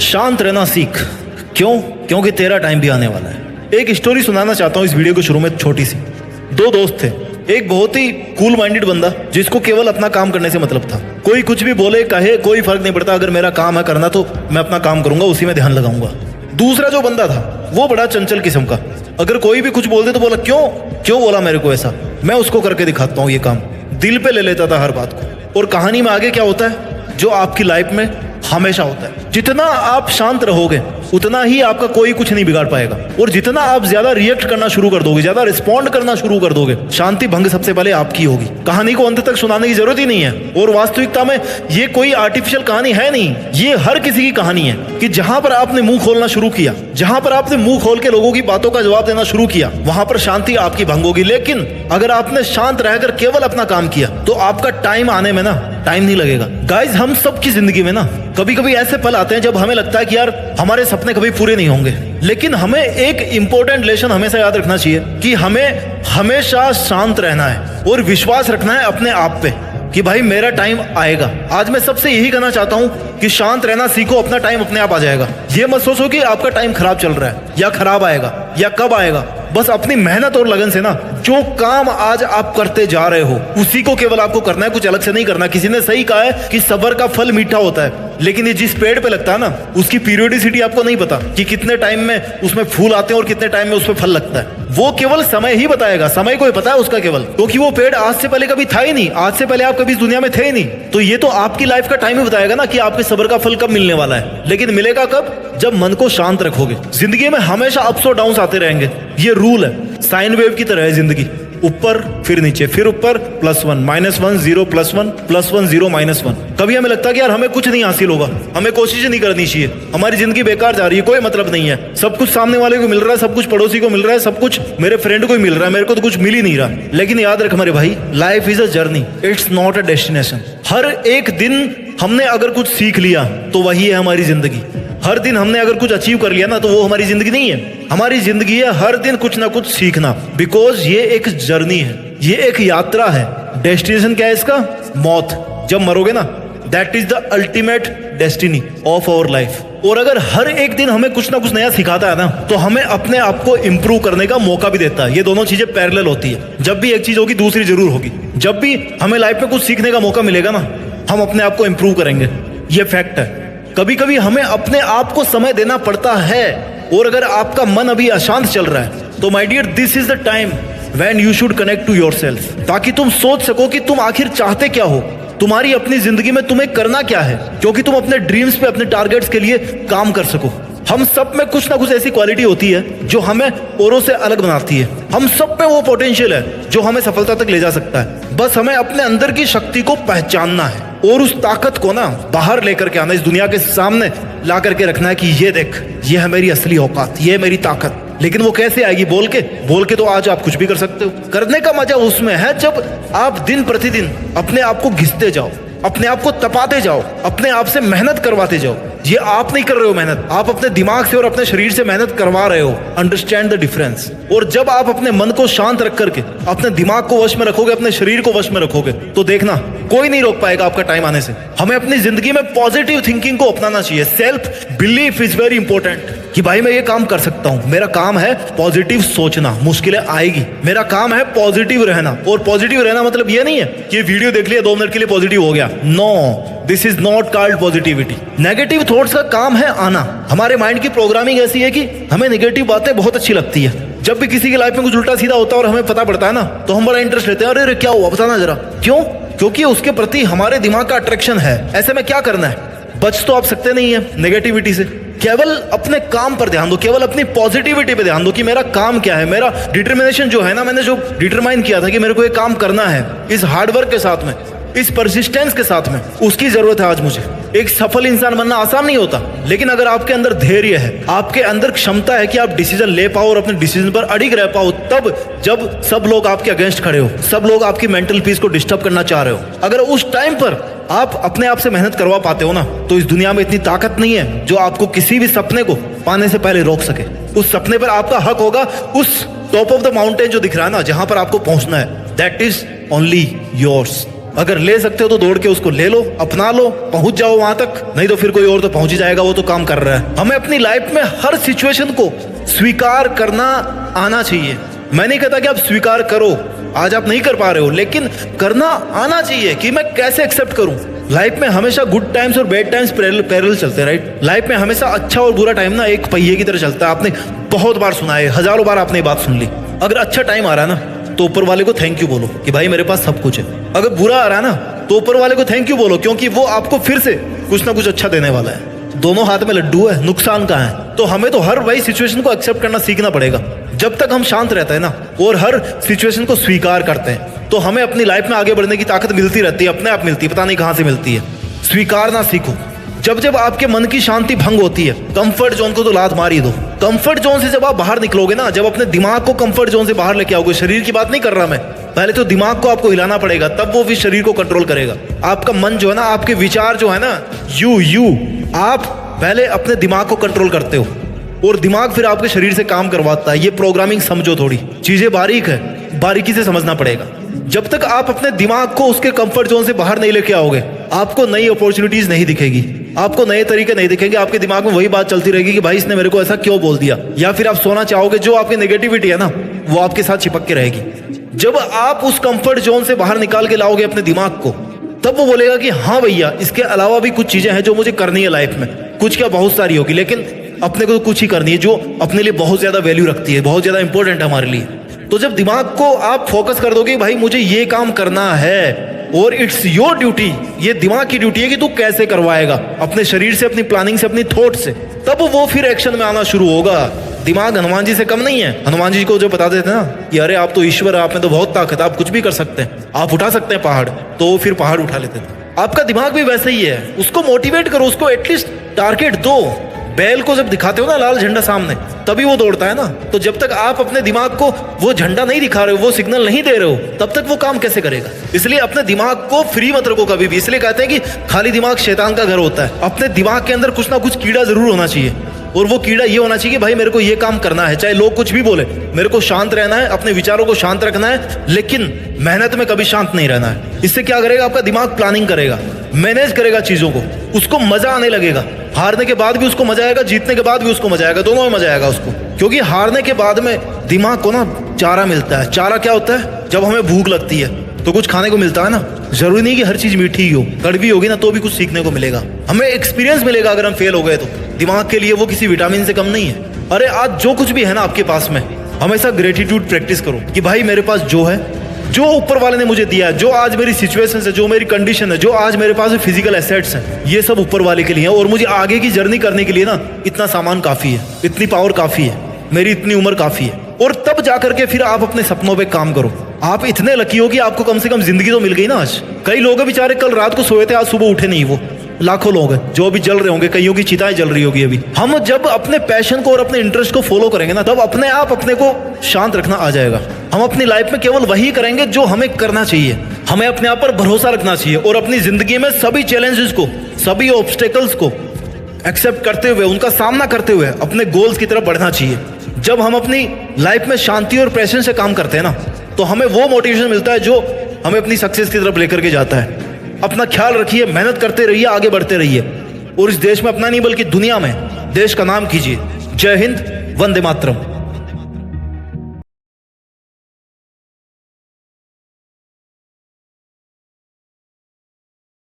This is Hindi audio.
शांत रहना सीख। क्यों? क्योंकि तेरा टाइम भी आने वाला है। एक स्टोरी सुनाना चाहता हूँ इस वीडियो के शुरू में, छोटी सी। दो दोस्त थे। एक बहुत ही कूल माइंडेड बंदा जिसको केवल अपना काम करने से मतलब था। कोई कुछ भी बोले कहे कोई फर्क नहीं पड़ता, अगर मेरा काम है करना तो मैं अपना काम करूंगा, उसी में ध्यान लगाऊंगा। दूसरा जो बंदा था वो बड़ा चंचल किस्म का। अगर कोई भी कुछ बोल दे तो बोला क्यों क्यों बोला मेरे को ऐसा, मैं उसको करके दिखाता हूँ ये काम। दिल पे ले लेता था हर बात को। और कहानी में आगे क्या होता है जो आपकी लाइफ में हमेशा होता है, जितना आप शांत रहोगे उतना ही आपका कोई कुछ नहीं बिगाड़ पाएगा। और जितना आप ज्यादा रिएक्ट करना शुरू कर दोगे, ज्यादा रिस्पॉन्ड करना शुरू कर दोगे, शांति भंग सबसे पहले आपकी होगी। कहानी को अंत तक सुनाने की जरूरत ही नहीं है। और वास्तविकता में ये कोई आर्टिफिशियल कहानी है नहीं, ये हर किसी की कहानी है कि जहां पर आपने मुंह खोलना शुरू किया, जहां पर आपने मुंह खोल के लोगों की बातों का जवाब देना शुरू किया, वहां पर शांति आपकी भंग होगी। लेकिन अगर आपने शांत रहकर केवल अपना काम किया तो आपका टाइम आने में ना टाइम नहीं लगेगा। गाइज, हम सबकी जिंदगी में ना कभी कभी ऐसे पल आते हैं जब हमें लगता है कि यार हमारे सपने कभी पूरे नहीं होंगे। लेकिन हमें एक इंपॉर्टेंट लेसन हमेशा याद रखना चाहिए कि हमें हमेशा शांत रहना है और विश्वास रखना है अपने आप पे कि भाई मेरा टाइम आएगा। आज मैं सबसे यही कहना चाहता हूं कि शांत रहना सीखो, अपना टाइम अपने आप आ जाएगा। ये मत सोचो कि आपका टाइम खराब चल रहा है या खराब आएगा या कब आएगा। बस अपनी मेहनत और लगन से ना जो काम आज आप करते जा रहे हो उसी को केवल आपको करना है, कुछ अलग से नहीं करना। किसी ने सही कहा है कि सब्र का फल मीठा होता है, लेकिन ये जिस पेड़ पे लगता है ना उसकी पीरियोडिसिटी आपको नहीं पता कि कितने टाइम में उसमें फूल आते हैं और कितने टाइम में उसमें फल लगता है। वो केवल समय ही बताएगा, समय को ही पता है उसका केवल, क्योंकि वो पेड़ आज से पहले कभी था ही नहीं, आज से पहले आप कभी इस दुनिया में थे ही नहीं। तो ये तो आपकी लाइफ का टाइम ही बताएगा ना कि आपके सब्र का फल कब मिलने वाला है। लेकिन मिलेगा कब? जब मन को शांत रखोगे। जिंदगी में हमेशा अप्स और डाउन्स आते रहेंगे, ये रूल है। साइन वेव की तरह है जिंदगी, ऊपर फिर नीचे फिर ऊपर, +1 -1 0 +1 +1 0 -1। कभी हमें लगता है कि यार हमें कुछ नहीं हासिल होगा, हमें कोशिश नहीं करनी चाहिए, हमारी जिंदगी बेकार जा रही है, कोई मतलब नहीं है, सब कुछ सामने वाले को मिल रहा है, सब कुछ पड़ोसी को मिल रहा है, सब कुछ मेरे फ्रेंड को ही मिल रहा है, मेरे को तो कुछ मिल ही नहीं रहा। लेकिन याद रख मेरे भाई, life is a journey, it's not a destination. हर एक दिन हमने अगर कुछ सीख लिया तो वही है हमारी जिंदगी। हर दिन हमने अगर कुछ अचीव कर लिया ना तो वो हमारी जिंदगी नहीं है। हमारी जिंदगी है हर दिन कुछ ना कुछ सीखना, बिकॉज ये एक जर्नी है, ये एक यात्रा है। डेस्टिनेशन क्या है इसका? मौत। जब मरोगे ना, that is the ultimate destiny of our life. और अगर हर एक दिन हमें कुछ ना कुछ नया सिखाता है ना तो हमें अपने आप को इंप्रूव करने का मौका भी देता है। ये दोनों चीजें पैरेलल होती है। जब भी एक चीज होगी दूसरी जरूर होगी। जब भी हमें लाइफ में कुछ सीखने का मौका मिलेगा ना, हम अपने आप को इंप्रूव करेंगे, ये फैक्ट है। कभी कभी हमें अपने आप को समय देना पड़ता है। और अगर आपका मन अभी अशांत चल रहा है तो my dear, this is the time when you should connect to yourself, ताकि तुम सोच सको कि तुम आखिर चाहते क्या हो, तुम्हारी अपनी जिंदगी में तुम्हें करना क्या है, क्योंकि तुम अपने ड्रीम्स पे, अपने टारगेट्स के लिए काम कर सको। हम सब में कुछ ना कुछ ऐसी क्वालिटी होती है जो हमें औरों से अलग बनाती है। हम सब में वो पोटेंशियल है जो हमें सफलता तक ले जा सकता है। बस हमें अपने अंदर की शक्ति को पहचानना है और उस ताकत को ना बाहर लेकर के आना, इस दुनिया के सामने ला करके रखना है कि ये देख, ये है मेरी असली औकात, ये है मेरी ताकत। लेकिन वो कैसे आएगी? बोल के तो आज आप कुछ भी कर सकते हो। करने का मजा उसमें है जब आप दिन प्रतिदिन अपने आप को घिसते जाओ, अपने आप को तपाते जाओ, अपने आप से मेहनत करवाते जाओ। ये आप नहीं कर रहे हो मेहनत, आप अपने दिमाग से और अपने शरीर से मेहनत करवा रहे हो। Understand the difference. और जब आप अपने मन को शांत रख करके अपने दिमाग को वश में रखोगे, अपने शरीर को वश में रखोगे, तो देखना कोई नहीं रोक पाएगा आपका टाइम आने से। हमें अपनी जिंदगी में पॉजिटिव थिंकिंग को अपनाना चाहिए। Self belief is very important कि भाई मैं ये काम कर सकता हूं, मेरा काम है पॉजिटिव सोचना, मुश्किलें आएगी, मेरा काम है पॉजिटिव रहना। और पॉजिटिव रहना मतलब ये नहीं है कि वीडियो देख लिया 2 मिनट के लिए पॉजिटिव हो गया। No, this is not called positivity. Negative thoughts का काम है आना। हमारे माइंड की प्रोग्रामिंग ऐसी है कि हमें नेगेटिव बातें बहुत अच्छी लगती है। जब भी किसी की लाइफ में कुछ उल्टा सीधा होता है और हमें पता पड़ता है ना, तो हम बड़ा इंटरेस्ट लेते हैं। अरे क्या हुआ, बताना जरा। क्यों? क्योंकि उसके प्रति हमारे दिमाग का अट्रैक्शन है। ऐसे में क्या करना है? बच तो आप सकते नहीं है नेगेटिविटी से। केवल अपने काम पर ध्यान दो, केवल अपनी पॉजिटिविटी पे ध्यान दो कि मेरा काम क्या है। मेरा डिटर्मिनेशन जो है ना, मैंने जो डिटरमाइन किया था कि मेरे को ये काम करना है, इस हार्डवर्क के साथ में, इस परसिस्टेंस के साथ में, उसकी जरूरत है आज मुझे। एक सफल इंसान बनना आसान नहीं होता, लेकिन अगर आपके अंदर धैर्य है, आपके अंदर क्षमता है कि आप डिसीजन ले पाओ और अपने डिसीजन पर अडिग रह पाओ, तब जब सब लोग आपके अगेंस्ट खड़े हो, सब लोग आपकी मेंटल पीस को डिस्टर्ब करना चाह रहे हो, अगर उस टाइम पर आप अपने आप से मेहनत करवा पाते हो ना, तो इस दुनिया में इतनी ताकत नहीं है जो आपको किसी भी सपने को पाने से पहले रोक सके। उस सपने पर आपका हक होगा, उस टॉप ऑफ द माउंटेन जो दिख रहा है ना, जहां पर आपको पहुंचना है, दैट इज ओनली योर्स। अगर ले सकते हो तो दौड़ के उसको ले लो, अपना लो, पहुंच जाओ वहां तक, नहीं तो फिर कोई और तो पहुंच ही जाएगा, वो तो काम कर रहा है। हमें अपनी लाइफ में हर सिचुएशन को स्वीकार करना आना चाहिए। मैं नहीं कहता कि आप स्वीकार करो, आज आप नहीं कर पा रहे हो, लेकिन करना आना चाहिए कि मैं कैसे एक्सेप्ट करूं। लाइफ में हमेशा गुड टाइम्स और बैड टाइम्स पैरेलल चलते हैं, राइट। लाइफ में हमेशा अच्छा और बुरा टाइम ना एक पहिए की तरह चलता है। आपने बहुत बार सुना है, हजारों बार आपने ये बात सुन ली। अगर अच्छा टाइम आ रहा है ना तो ऊपर वाले को थैंक यू बोलो कि भाई मेरे पास सब कुछ है। अगर बुरा आ रहा है ना तो ऊपर वाले को थैंक यू बोलो, क्योंकि वो आपको फिर से कुछ ना कुछ अच्छा देने वाला है। दोनों हाथ में लड्डू है, नुकसान कहाँ है। तो हमें तो हर वही सिचुएशन को एक्सेप्ट करना सीखना पड़ेगा। जब तक हम शांत रहते हैं ना और हर सिचुएशन को स्वीकार करते हैं तो हमें अपनी लाइफ में आगे बढ़ने की ताकत मिलती रहती है, अपने आप मिलती है, पता नहीं कहाँ से मिलती है। स्वीकारना सीखो। जब जब आपके मन की शांति भंग होती है, कंफर्ट जोन को तो लात मार ही दो। कंफर्ट जोन से जब आप बाहर निकलोगे ना, जब अपने दिमाग को कंफर्ट जोन से बाहर लेके आओगे, शरीर की बात नहीं कर रहा मैं, पहले तो दिमाग को आपको हिलाना पड़ेगा, तब वो भी शरीर को कंट्रोल करेगा। आपका मन जो है ना, आपके विचार जो है ना, यू आप पहले अपने दिमाग को कंट्रोल करते हो और दिमाग फिर आपके शरीर से काम करवाता है। ये प्रोग्रामिंग समझो, थोड़ी चीजें बारीक है, बारीकी से समझना पड़ेगा। जब तक आप अपने दिमाग को उसके कंफर्ट जोन से बाहर नहीं लेके आओगे, आपको नई अपॉर्चुनिटीज नहीं दिखेगी, आपको नए तरीके नहीं दिखेंगे। आपके दिमाग में वही बात चलती रहेगी कि भाई इसने मेरे को ऐसा क्यों बोल दिया। या फिर आप सोना चाहोगे, जो आपकी नेगेटिविटी है ना वो आपके साथ चिपक के रहेगी। जब आप उस कंफर्ट जोन से बाहर निकाल के लाओगे अपने दिमाग को, तब वो बोलेगा कि हाँ भैया, इसके अलावा भी कुछ चीजें हैं जो मुझे करनी है लाइफ में। कुछ क्या, बहुत सारी होगी, लेकिन अपने को कुछ ही करनी है जो अपने लिए बहुत ज्यादा वैल्यू रखती है, बहुत ज्यादा इंपॉर्टेंट है हमारे लिए। तो जब दिमाग को आप फोकस कर दोगे भाई मुझे ये काम करना है और इट्स योर ड्यूटी, ये दिमाग की ड्यूटी है कि तू कैसे करवाएगा, अपने शरीर से, अपनी प्लानिंग से, अपनी थॉट से, तब वो फिर एक्शन में आना शुरू होगा। दिमाग हनुमान जी से कम नहीं है। हनुमान जी को जो बता देते ना कि अरे आप तो ईश्वर है, आप में तो बहुत ताकत है, आप कुछ भी कर सकते हैं, आप उठा सकते हैं पहाड़, तो फिर पहाड़ उठा लेते थे। आपका दिमाग भी वैसे ही है, उसको मोटिवेट करो, उसको एटलीस्ट टारगेट दो। बैल को जब दिखाते हो ना लाल झंडा सामने, तभी वो दौड़ता है ना। तो जब तक आप अपने दिमाग को वो झंडा नहीं दिखा रहे हो, वो सिग्नल नहीं दे रहे हो, तब तक वो काम कैसे करेगा। इसलिए अपने दिमाग को फ्री मत रखो कभी भी। इसलिए कहते हैं कि खाली दिमाग शैतान का घर होता है। अपने दिमाग के अंदर कुछ ना कुछ कीड़ा जरूर होना चाहिए, और वो कीड़ा ये होना चाहिए कि भाई मेरे को ये काम करना है, चाहे लोग कुछ भी बोले, मेरे को शांत रहना है, अपने विचारों को शांत रखना है, लेकिन मेहनत में कभी शांत नहीं रहना है। इससे क्या करेगा, आपका दिमाग प्लानिंग करेगा, मैनेज करेगा चीजों को, उसको मजा आने लगेगा। हारने के बाद भी उसको मजा आएगा, जीतने के बाद भी उसको मजा आएगा, दोनों में मजा आएगा उसको। क्योंकि हारने के बाद में दिमाग को ना चारा मिलता है। चारा क्या होता है, जब हमें भूख लगती है तो कुछ खाने को मिलता है ना। जरूरी नहीं कि हर चीज मीठी ही हो, कड़वी होगी ना तो भी कुछ सीखने को मिलेगा, हमें एक्सपीरियंस मिलेगा। अगर हम फेल हो गए तो दिमाग के लिए वो किसी विटामिन से कम नहीं है। अरे आज जो कुछ भी है ना आपके पास में, हमेशा ग्रेटिट्यूड प्रैक्टिस करो कि भाई मेरे पास जो है, जो ऊपर वाले ने मुझे दिया है, जो आज मेरी सिचुएशन है, जो मेरी कंडीशन है, जो आज मेरे पास फिजिकल एसेट्स हैं, ये सब ऊपर वाले के लिए है। और मुझे आगे की जर्नी करने के लिए ना इतना सामान काफी है, इतनी पावर काफी है, मेरी इतनी उम्र काफी है। और तब जाकर के फिर आप अपने सपनों पे काम करो। आप इतने लकी हो कि आपको कम से कम जिंदगी तो मिल गई ना आज। कई लोग हैं बेचारे, कल रात को सोए थे, आज सुबह उठे नहीं। वो लाखों लोग हैं जो अभी जल रहे होंगे, कईयों की चिताएं जल रही होगी अभी। हम जब अपने पैशन को और अपने इंटरेस्ट को फॉलो करेंगे ना, तब अपने आप अपने को शांत रखना आ जाएगा। हम अपनी लाइफ में केवल वही करेंगे जो हमें करना चाहिए। हमें अपने आप पर भरोसा रखना चाहिए और अपनी जिंदगी में सभी चैलेंजेस को, सभी ऑब्स्टेकल्स को एक्सेप्ट करते हुए, उनका सामना करते हुए अपने गोल्स की तरफ बढ़ना चाहिए। जब हम अपनी लाइफ में शांति और पैशन से काम करते हैं ना, तो हमें वो मोटिवेशन मिलता है जो हमें अपनी सक्सेस की तरफ लेकर के जाता है। अपना ख्याल रखिए, मेहनत करते रहिए, आगे बढ़ते रहिए और इस देश में अपना नहीं बल्कि दुनिया में देश का नाम कीजिए। जय हिंद, वंदे मातरम।